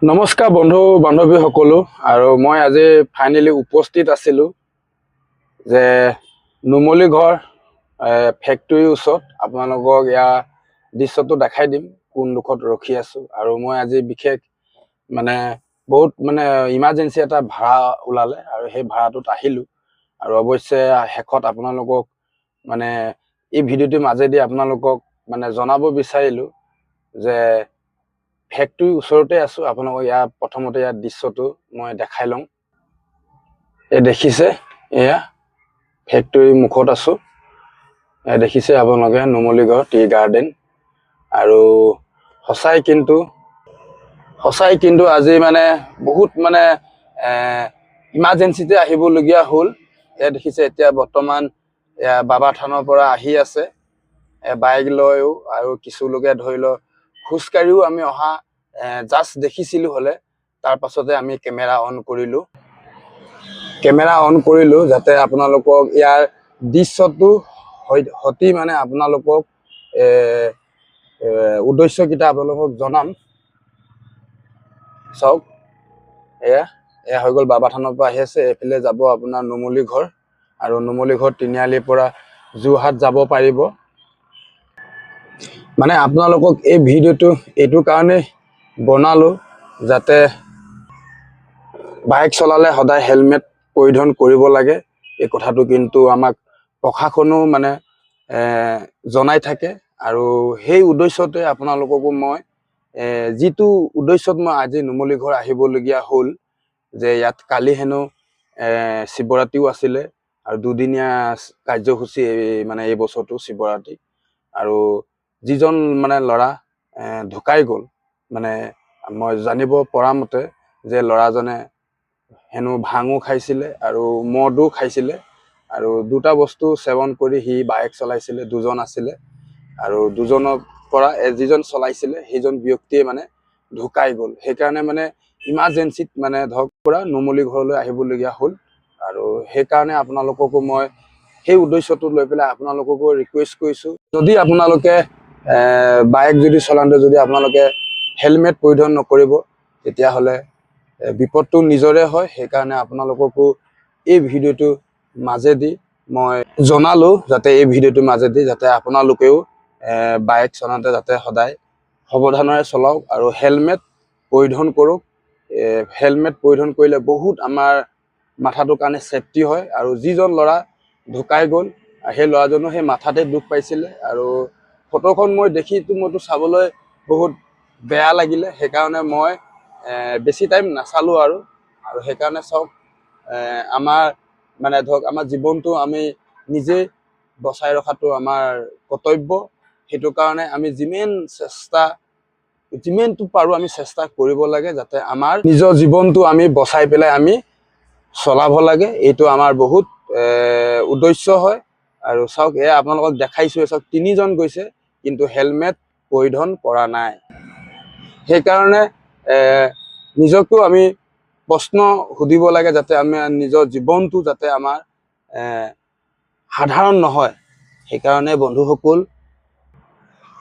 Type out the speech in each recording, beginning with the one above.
নমস্কাৰ বন্ধু বান্ধৱী সকলো আৰু মই আজি ফাইনেলি উপস্থিত আছিলোঁ যে নুমলী ঘৰ ফেক্টৰীৰ ওচৰত আপোনালোকক ইয়াৰ দৃশ্যটো দেখাই দিম কোনডোখৰত ৰখি আছোঁ আৰু মই আজি বিশেষ মানে বহুত ইমাৰ্জেঞ্চি এটা ভাড়া ওলালে আৰু সেই ভাড়াটোত আহিলোঁ আৰু অৱশ্যে শেষত আপোনালোকক এই ভিডিঅ'টোৰ মাজেদি আপোনালোকক জনাব বিচাৰিলোঁ যে ফেক্টৰীৰ ওচৰতে আছোঁ। আপোনালোকক ইয়াৰ প্ৰথমতে ইয়াৰ দৃশ্যটো মই দেখাই লওঁ। এই দেখিছে এয়া ফেক্টৰীৰ মুখত আছোঁ। দেখিছে আপোনালোকে নুমলী ঘৰ টি গাৰ্ডেন আৰু সঁচাই কিন্তু আজি বহুত ইমাৰ্জেঞ্চিতে আহিবলগীয়া হ'ল। এয়া দেখিছে এতিয়া বৰ্তমান বাবা থানৰ পৰা আহি আছে বাইক লৈও আৰু কিছু লোকে ধৰি লওক খোজকাঢ়িও আমি অহা জাষ্ট দেখিছিলোঁ হ'লে তাৰ পাছতে আমি কেমেৰা অন কৰিলোঁ যাতে আপোনালোকক ইয়াৰ দৃশ্যটো সতি আপোনালোকক উদ্দেশ্যকেইটা আপোনালোকক জনাম। চাওক এয়া হৈ গ'ল বাবা থানৰ পৰা আহি আছে। এইফালে যাব আপোনাৰ নুমলী ঘৰ আৰু নুমলী ঘৰ তিনিআলিৰ পৰা যোৰহাট যাব পাৰিব। আপোনালোকক এই ভিডিঅ'টো এইটো কাৰণেই বনালোঁ যাতে বাইক চলালে সদায় হেলমেট পৰিধান কৰিব লাগে। এই কথাটো কিন্তু আমাক প্ৰশাসনেও জনাই থাকে আৰু সেই উদ্দেশ্যতে আপোনালোককো মই যিটো উদ্দেশ্যত মই আজি নুমলী ঘৰ আহিবলগীয়া হ'ল যে ইয়াত কালি হেনো শিৱৰাত্ৰিও আছিলে আৰু দুদিনীয়া কাৰ্যসূচী এই বছৰটো শিৱৰাত্ৰি আৰু যিজন ল'ৰা ঢুকাই গ'ল মই জানিব পৰা মতে যে ল'ৰাজনে হেনো ভাঙো খাইছিলে আৰু মদো খাইছিলে আৰু দুটা বস্তু সেৱন কৰি সি বাইক চলাইছিলে। দুজন আছিলে আৰু দুজনৰ পৰা যিজন চলাইছিলে সেইজন ব্যক্তিয়ে ঢুকাই গ'ল। সেইকাৰণে ইমাৰ্জেঞ্চিত ধৰক পৰা নুমলী ঘৰলৈ আহিবলগীয়া হ'ল আৰু সেইকাৰণে আপোনালোককো মই সেই উদ্দেশ্যটো লৈ পেলাই আপোনালোককো ৰিকুৱেষ্ট কৰিছোঁ, যদি আপোনালোকে বাইক যদি চলাওঁতে যদি আপোনালোকে হেলমেট পৰিধান নকৰিব তেতিয়াহ'লে বিপদটো নিজৰে হয়। সেইকাৰণে আপোনালোককো এই ভিডিঅ'টোৰ মাজেদি মই জনালোঁ যাতে এই ভিডিঅ'টোৰ মাজেদি যাতে আপোনালোকেও বাইক চলাওঁতে যাতে সদায় সাৱধানেৰে চলাওক আৰু হেলমেট পৰিধান কৰক। হেলমেট পৰিধান কৰিলে বহুত আমাৰ মাথাটোৰ কাৰণে ছেফটি হয় আৰু যিজন ল'ৰা ঢুকাই গ'ল সেই ল'ৰাজনো সেই মাথাতে দুখ পাইছিলে আৰু ফটোখন মই মইতো চাবলৈ বহুত বেয়া লাগিলে। সেইকাৰণে মই বেছি টাইম নাচালোঁ আৰু সেইকাৰণে চাওক আমাৰ ধৰক আমাৰ জীৱনটো আমি নিজে বচাই ৰখাটো আমাৰ কৰ্তব্য। সেইটো কাৰণে আমি যিমানটো পাৰোঁ আমি চেষ্টা কৰিব লাগে যাতে আমাৰ নিজৰ জীৱনটো আমি বচাই পেলাই আমি চলাব লাগে। এইটো আমাৰ বহুত উদ্দেশ্য হয় আৰু চাওক এয়া আপোনালোকক দেখাইছোঁ। চাওক তিনিজন গৈছে কিন্তু হেলমেট পৰিধান কৰা নাই। সেইকাৰণে নিজকো আমি প্ৰশ্ন সুধিব লাগে যাতে আমি নিজৰ জীৱনটো যাতে আমাৰ সাধাৰণ নহয়। সেইকাৰণে বন্ধুসকল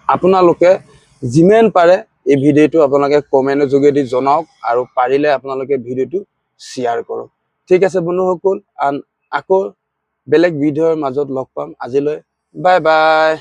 আপোনালোকে যিমান পাৰে এই ভিডিঅ'টো আপোনালোকে কমেণ্টৰ যোগেদি জনাওক আৰু পাৰিলে আপোনালোকে ভিডিঅ'টো শ্বেয়াৰ কৰক। ঠিক আছে বন্ধুসকল, আকৌ বেলেগ ভিডিঅ'ৰ মাজত লগ পাম। আজিলৈ বাই বাই।